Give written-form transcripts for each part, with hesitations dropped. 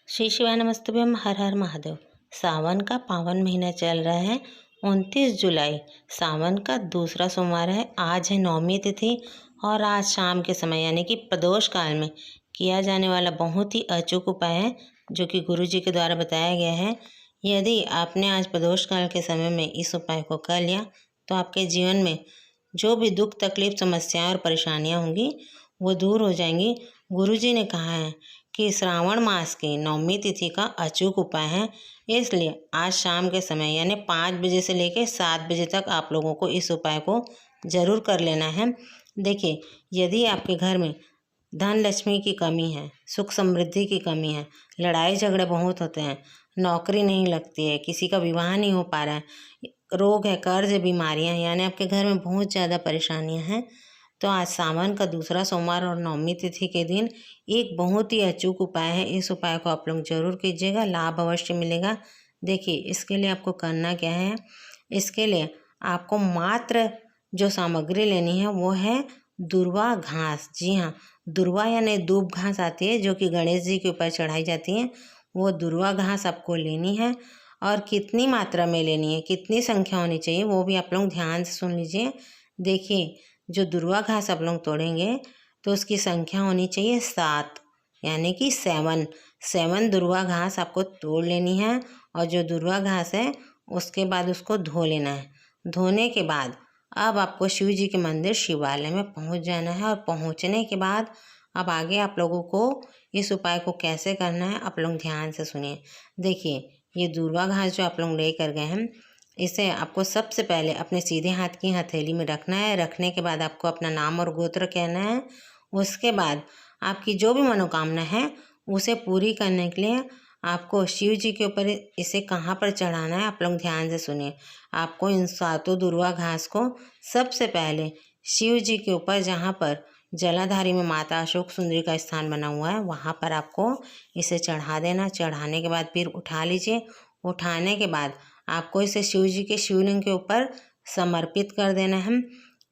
श्री शिवाय नमस्तुभ्यम। हर हर महादेव। सावन का पावन महीना चल रहा है। 29 जुलाई सावन का दूसरा सोमवार है। आज है नवमी तिथि और आज शाम के समय यानी कि प्रदोष काल में किया जाने वाला बहुत ही अचूक उपाय है जो कि गुरु जी के द्वारा बताया गया है। यदि आपने आज प्रदोष काल के समय में इस उपाय को कर लिया तो आपके जीवन में जो भी दुख तकलीफ समस्याएं और परेशानियां होंगी वो दूर हो जाएंगी। गुरु जी ने कहा है कि श्रावण मास की नवमी तिथि का अचूक उपाय है, इसलिए आज शाम के समय यानी 5 बजे से लेकर 7 बजे तक आप लोगों को इस उपाय को ज़रूर कर लेना है। देखिए, यदि आपके घर में धन लक्ष्मी की कमी है, सुख समृद्धि की कमी है, लड़ाई झगड़े बहुत होते हैं, नौकरी नहीं लगती है, किसी का विवाह नहीं हो पा रहा है, रोग है, कर्ज है, बीमारियां यानी आपके घर में बहुत ज़्यादा परेशानियां हैं, तो आज सावन का दूसरा सोमवार और नवमी तिथि के दिन एक बहुत ही अचूक उपाय है। इस उपाय को आप लोग जरूर कीजिएगा, लाभ अवश्य मिलेगा। देखिए, इसके लिए आपको करना क्या है। इसके लिए आपको मात्र जो सामग्री लेनी है वो है दुर्वा घास। जी हाँ, दुर्वा यानी दूब घास आती है जो कि गणेश जी के ऊपर चढ़ाई जाती है। वो दुर्वा घास आपको लेनी है और कितनी मात्रा में लेनी है, कितनी संख्या होनी चाहिए वो भी आप लोग ध्यान से सुन लीजिए। देखिए, जो दुर्वा घास आप लोग तोड़ेंगे तो उसकी संख्या होनी चाहिए 7 यानी कि 7 दुर्वा घास आपको तोड़ लेनी है। और जो दुर्वा घास है उसके बाद उसको धो लेना है। धोने के बाद अब आपको शिव जी के मंदिर शिवालय में पहुंच जाना है और पहुंचने के बाद अब आगे आप लोगों को इस उपाय को कैसे करना है आप लोग ध्यान से सुनिए। देखिए, ये दुर्वा घास जो आप लोग ले कर गए हैं इसे आपको सबसे पहले अपने सीधे हाथ की हथेली में रखना है। रखने के बाद आपको अपना नाम और गोत्र कहना है। उसके बाद आपकी जो भी मनोकामना है उसे पूरी करने के लिए आपको शिव जी के ऊपर इसे कहाँ पर चढ़ाना है आप लोग ध्यान से सुनिए। आपको इन 7 दुर्वा घास को सबसे पहले शिव जी के ऊपर जहाँ पर जलाधारी में माता अशोक सुंदरी का स्थान बना हुआ है वहाँ पर आपको इसे चढ़ा देना। चढ़ाने के बाद फिर उठा लीजिए। उठाने के बाद आपको इसे शिव जी के शिवलिंग के ऊपर समर्पित कर देना है।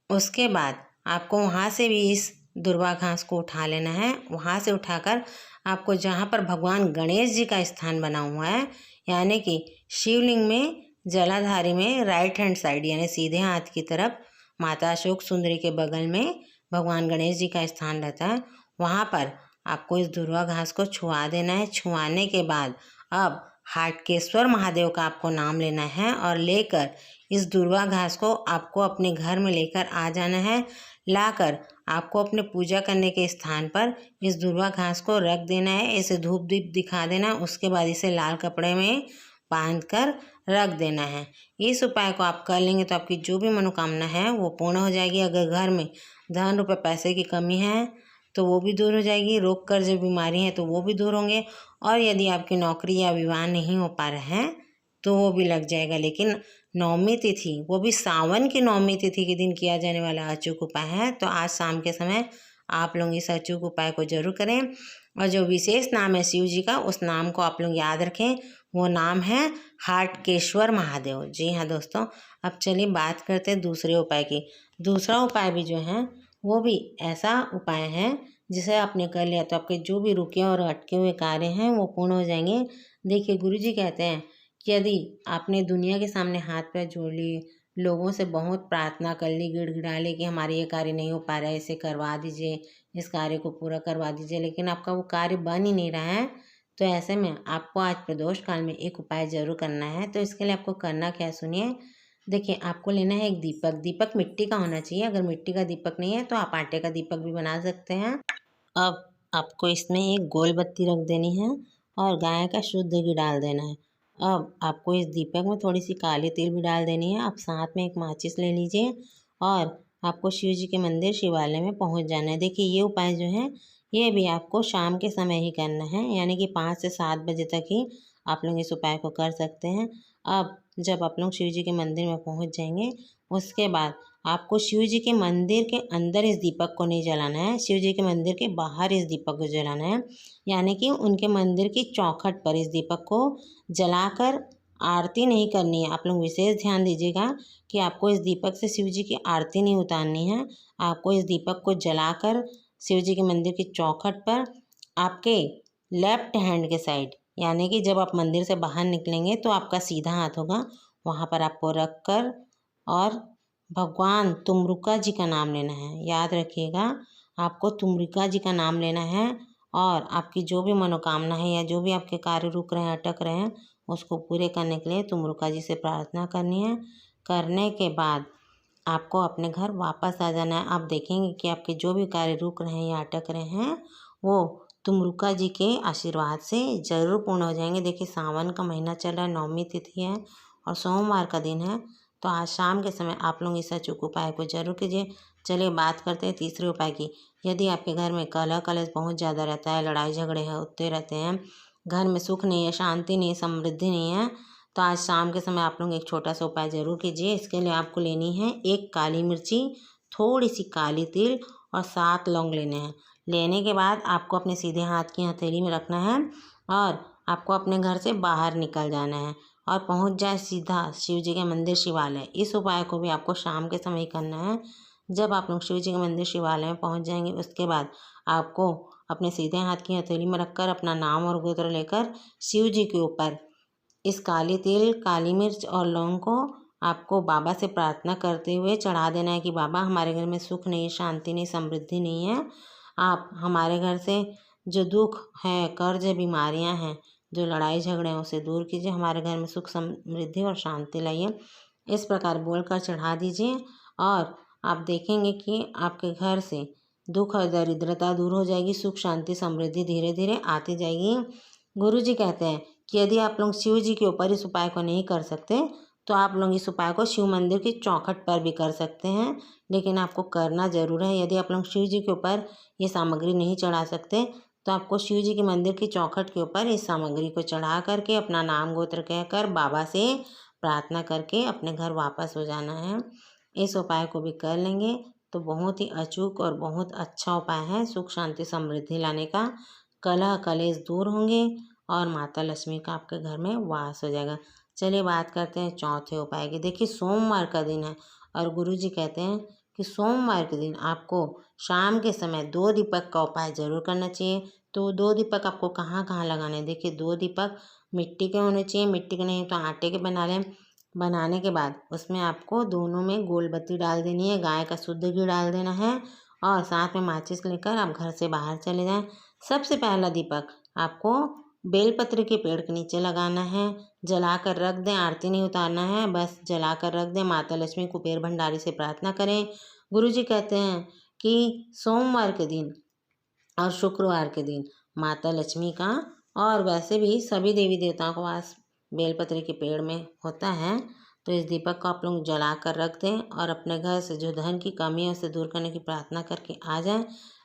उसके बाद आपको वहाँ से भी इस दुर्वा घास को उठा लेना है। वहाँ से उठाकर आपको जहाँ पर भगवान गणेश जी का स्थान बना हुआ है यानी कि शिवलिंग में जलाधारी में राइट हैंड साइड यानी सीधे हाथ की तरफ माता अशोक सुंदरी के बगल में भगवान गणेश जी का स्थान रहता है। वहाँ पर आपको इस दुर्वा घास को छुआ देना है। छुआने के बाद अब हाटकेश्वर महादेव का आपको नाम लेना है और लेकर इस दुर्वा घास को आपको अपने घर में लेकर आ जाना है। लाकर आपको अपने पूजा करने के स्थान पर इस दुर्वा घास को रख देना है। इसे धूप दीप दिखा देना। उसके बाद इसे लाल कपड़े में बांध कर रख देना है। इस उपाय को आप कर लेंगे तो आपकी जो भी मनोकामना है वो पूर्ण हो जाएगी। अगर घर में धन रुपये पैसे की कमी है तो वो भी दूर हो जाएगी। रोग कर्ज बीमारी है तो वो भी दूर होंगे। और यदि आपकी नौकरी या विवाह नहीं हो पा रहे हैं तो वो भी लग जाएगा। लेकिन नवमी तिथि, वो भी सावन की नवमी तिथि के दिन किया जाने वाला अचूक उपाय है। तो आज शाम के समय आप लोग इस अचूक उपाय को जरूर करें। और जो विशेष नाम है शिव जी का उस नाम को आप लोग याद रखें। वो नाम है हाटकेश्वर महादेव। जी हाँ दोस्तों, अब चलिए बात करते हैं दूसरे उपाय की। दूसरा उपाय भी जो है वो भी ऐसा उपाय है जिसे आपने कर लिया तो आपके जो भी रुके और अटके हुए कार्य हैं वो पूर्ण हो जाएंगे। देखिए, गुरु जी कहते हैं कि यदि आपने दुनिया के सामने हाथ पैर जोड़ लिए, लोगों से बहुत प्रार्थना कर ली, गिड़गिड़ा ली कि हमारे ये कार्य नहीं हो पा रहा है, इसे करवा दीजिए, इस कार्य को पूरा करवा दीजिए, लेकिन आपका वो कार्य बन ही नहीं रहा है, तो ऐसे में आपको आज प्रदोष काल में एक उपाय जरूर करना है। तो इसके लिए आपको करना क्या है सुनिए। देखिए, आपको लेना है एक दीपक। दीपक मिट्टी का होना चाहिए। अगर मिट्टी का दीपक नहीं है तो आप आटे का दीपक भी बना सकते हैं। अब आपको इसमें एक गोल बत्ती रख देनी है और गाय का शुद्ध घी डाल देना है। अब आपको इस दीपक में थोड़ी सी काली तिल भी डाल देनी है। आप साथ में एक माचिस ले लीजिए और आपको शिव जी के मंदिर शिवालय में पहुंच जाना है। देखिए, ये उपाय जो है ये भी आपको शाम के समय ही करना है यानी कि 5 से 7 बजे तक ही आप लोग इस उपाय को कर सकते हैं। अब जब आप लोग शिव जी के मंदिर में पहुंच जाएंगे उसके बाद आपको शिव जी के मंदिर के अंदर इस दीपक को नहीं जलाना है। शिव जी के मंदिर के बाहर इस दीपक को जलाना है यानी कि उनके मंदिर की चौखट पर इस दीपक को जलाकर आरती नहीं करनी है। आप लोग विशेष ध्यान दीजिएगा कि आपको इस दीपक से शिव जी की आरती नहीं उतारनी है। आपको इस दीपक को जलाकर शिव जी के मंदिर की चौखट पर आपके लेफ्ट हैंड के साइड यानी कि जब आप मंदिर से बाहर निकलेंगे तो आपका सीधा हाथ होगा, वहाँ पर आपको रख कर और भगवान तुमरुका जी का नाम लेना है। याद रखिएगा, आपको तुमरुका जी का नाम लेना है और आपकी जो भी मनोकामना है या जो भी आपके कार्य रुक रहे हैं, अटक रहे हैं, उसको पूरे करने के लिए तुमरुका जी से प्रार्थना करनी है। करने के बाद आपको अपने घर वापस आ जाना है। आप देखेंगे कि आपके जो भी कार्य रुक रहे हैं या अटक रहे हैं, वो तुमरुका जी के आशीर्वाद से ज़रूर पूर्ण हो जाएंगे। देखिए, सावन का महीना चल रहा है, नवमी तिथि है और सोमवार का दिन है, तो आज शाम के समय आप लोग इस अचूक उपाय को जरूर कीजिए। चलिए बात करते हैं तीसरे उपाय की। यदि आपके घर में कलह कलेश बहुत ज़्यादा रहता है, लड़ाई झगड़े होते रहते हैं, घर में सुख नहीं है, शांति नहीं है, समृद्धि नहीं है, तो आज शाम के समय आप लोग एक छोटा सा उपाय जरूर कीजिए। इसके लिए आपको लेनी है एक काली मिर्ची, थोड़ी सी काली तिल और 7 लौंग लेने हैं। लेने के बाद आपको अपने सीधे हाथ की हथेली में रखना है और आपको अपने घर से बाहर निकल जाना है और पहुंच जाए सीधा शिव जी के मंदिर शिवालय। इस उपाय को भी आपको शाम के समय ही करना है। जब आप लोग शिव जी के मंदिर शिवालय में पहुंच जाएंगे, उसके बाद आपको अपने सीधे हाथ की हथेली में रखकर अपना नाम और गोत्र लेकर शिव जी के ऊपर इस काली तिल, काली मिर्च और लौंग को आपको बाबा से प्रार्थना करते हुए चढ़ा देना है कि बाबा, हमारे घर में सुख नहीं, शांति नहीं, समृद्धि नहीं है। आप हमारे घर से जो दुख है, कर्ज है, बीमारियां हैं, जो लड़ाई झगड़े हैं, उसे दूर कीजिए। हमारे घर में सुख समृद्धि और शांति लाइए। इस प्रकार बोलकर चढ़ा दीजिए और आप देखेंगे कि आपके घर से दुख और दरिद्रता दूर हो जाएगी, सुख शांति समृद्धि धीरे धीरे आती जाएगी। गुरु जी कहते हैं कि यदि आप लोग शिव जी के ऊपर इस उपाय को नहीं कर सकते, तो आप लोग इस उपाय को शिव मंदिर की चौखट पर भी कर सकते हैं, लेकिन आपको करना जरूर है। यदि आप लोग शिव जी के ऊपर ये सामग्री नहीं चढ़ा सकते, तो आपको शिव जी के मंदिर की चौखट के ऊपर इस सामग्री को चढ़ा करके अपना नाम गोत्र कहकर बाबा से प्रार्थना करके अपने घर वापस हो जाना है। इस उपाय को भी कर लेंगे तो बहुत ही अचूक और बहुत अच्छा उपाय है सुख शांति समृद्धि लाने का। कलह कलेश दूर होंगे और माता लक्ष्मी का आपके घर में वास हो जाएगा। चलिए बात करते हैं चौथे उपाय की। देखिए, सोमवार का दिन है और गुरु जी कहते हैं कि सोमवार के दिन आपको शाम के समय 2 दीपक का उपाय जरूर करना चाहिए। तो 2 दीपक आपको कहाँ कहाँ लगाने हैं? देखिए, 2 दीपक मिट्टी के होने चाहिए, मिट्टी के नहीं तो आटे के बना लें। बनाने के बाद उसमें आपको दोनों में गोल बत्ती डाल देनी है, गाय का शुद्ध घी डाल देना है और साथ में माचिस लेकर आप घर से बाहर चले जाएं। सबसे पहला दीपक आपको बेलपत्र के पेड़ के नीचे लगाना है, जला कर रख दें, आरती नहीं उतारना है, बस जला कर रख दें। माता लक्ष्मी कुबेर भंडारी से प्रार्थना करें। गुरु जी कहते हैं कि सोमवार के दिन और शुक्रवार के दिन माता लक्ष्मी का और वैसे भी सभी देवी देवताओं को वास बेलपत्र के पेड़ में होता है, तो इस दीपक को आप लोग जला कर रख दें और अपने घर से जो धन की कमी है उसे दूर करने की प्रार्थना करके आ जाएं।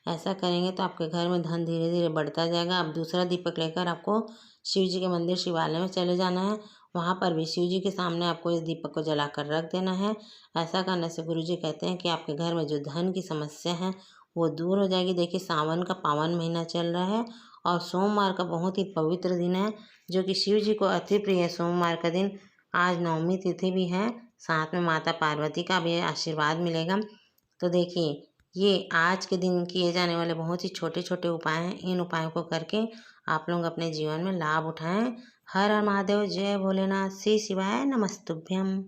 ऐसा करेंगे तो आपके घर में धन धीरे धीरे बढ़ता जाएगा। अब दूसरा दीपक लेकर आपको शिव जी के मंदिर शिवालय में चले जाना है। वहाँ पर भी शिव जी के सामने आपको इस दीपक को जला कर रख देना है। ऐसा करने से गुरु जी कहते हैं कि आपके घर में जो धन की समस्या है वो दूर हो जाएगी। देखिए, सावन का पावन महीना चल रहा है और सोमवार का बहुत ही पवित्र दिन है, जो कि शिव जी को अति प्रिय है। सोमवार का दिन आज नवमी तिथि भी है, साथ में माता पार्वती का भी आशीर्वाद मिलेगा। तो देखिए, ये आज के दिन किए जाने वाले बहुत ही छोटे छोटे उपाय हैं। इन उपायों को करके आप लोग अपने जीवन में लाभ उठाएं। हर हर महादेव, जय भोलेनाथ, श्री शिवाय नमस्तुभ्यम।